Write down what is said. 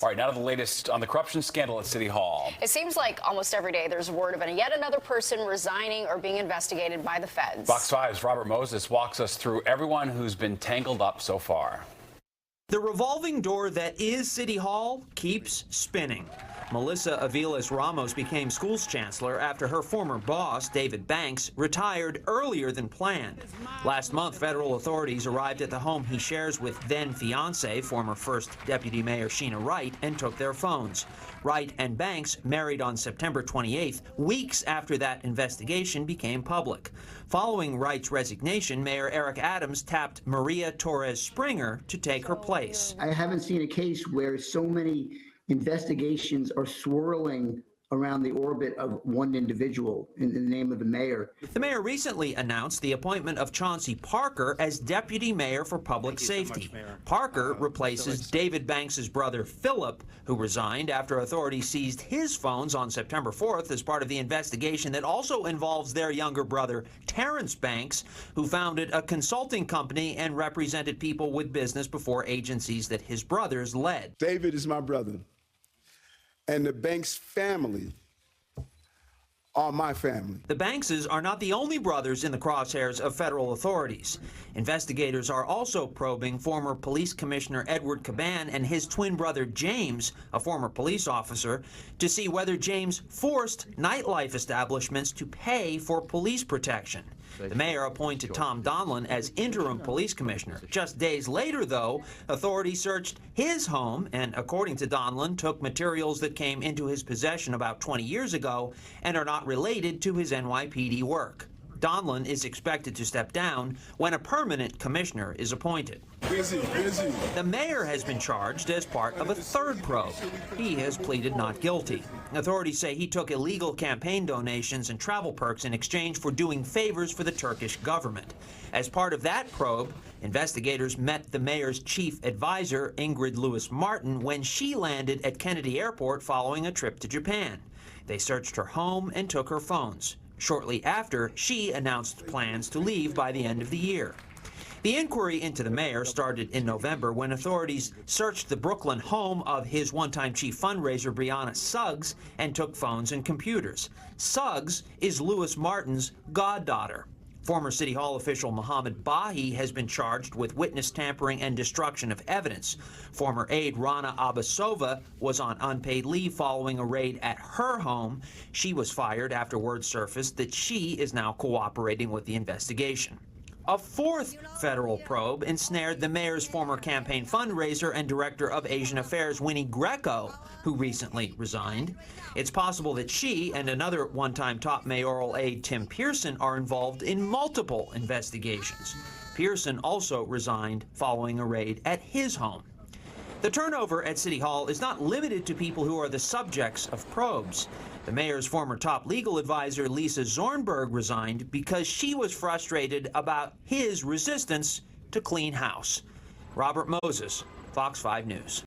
All right, now to the latest on the corruption scandal at City Hall. It seems like almost every day there's word of yet another person resigning or being investigated by the feds. Fox 5's Robert Moses walks us through everyone who's been tangled up so far. The revolving door that is City Hall keeps spinning. Melissa Aviles Ramos became school's chancellor after her former boss, David Banks, retired earlier than planned. Last month, federal authorities arrived at the home he shares with then-fiancée, former First Deputy Mayor Sheena Wright, and took their phones. Wright and Banks married on September 28th, weeks after that investigation became public. Following Wright's resignation, Mayor Eric Adams tapped Maria Torres Springer to take her place. I haven't seen a case where so many investigations are swirling around the orbit of one individual in the name of the mayor. The mayor recently announced the appointment of Chauncey Parker as deputy mayor for public safety. Parker replaces David Banks' brother Philip, who resigned after authorities seized his phones on September 4th as part of the investigation that also involves their younger brother Terrence Banks, who founded a consulting company and represented people with business before agencies that his brothers led. David is my brother, and the Banks family are my family. The Bankses are not the only brothers in the crosshairs of federal authorities. Investigators are also probing former Police Commissioner Edward Caban and his twin brother James, a former police officer, to see whether James forced nightlife establishments to pay for police protection. The mayor appointed Tom Donlin as interim police commissioner. Just days later, though, authorities searched his home and, according to Donlin, took materials that came into his possession about 20 years ago and are not related to his NYPD work. Donlin is expected to step down when a permanent commissioner is appointed. Busy. The mayor has been charged as part of a third probe. He has pleaded not guilty. Authorities say he took illegal campaign donations and travel perks in exchange for doing favors for the Turkish government. As part of that probe, investigators met the mayor's chief advisor, Ingrid Lewis-Martin, when she landed at Kennedy Airport following a trip to Japan. They searched her home and took her phones. Shortly after, she announced plans to leave by the end of the year. The inquiry into the mayor started in November when authorities searched the Brooklyn home of his one-time chief fundraiser, Brianna Suggs, and took phones and computers. Suggs is Lewis-Martin's goddaughter. Former City Hall official Mohammed Bahi has been charged with witness tampering and destruction of evidence. Former aide Rana Abbasova was on unpaid leave following a raid at her home. She was fired after word surfaced that she is now cooperating with the investigation. A fourth federal probe ensnared the mayor's former campaign fundraiser and director of Asian Affairs, Winnie Greco, who recently resigned. It's possible that she and another one-time top mayoral aide, Tim Pearson, are involved in multiple investigations. Pearson also resigned following a raid at his home. The turnover at City Hall is not limited to people who are the subjects of probes. The mayor's former top legal advisor, Lisa Zornberg, resigned because she was frustrated about his resistance to clean house. Robert Moses, Fox 5 News.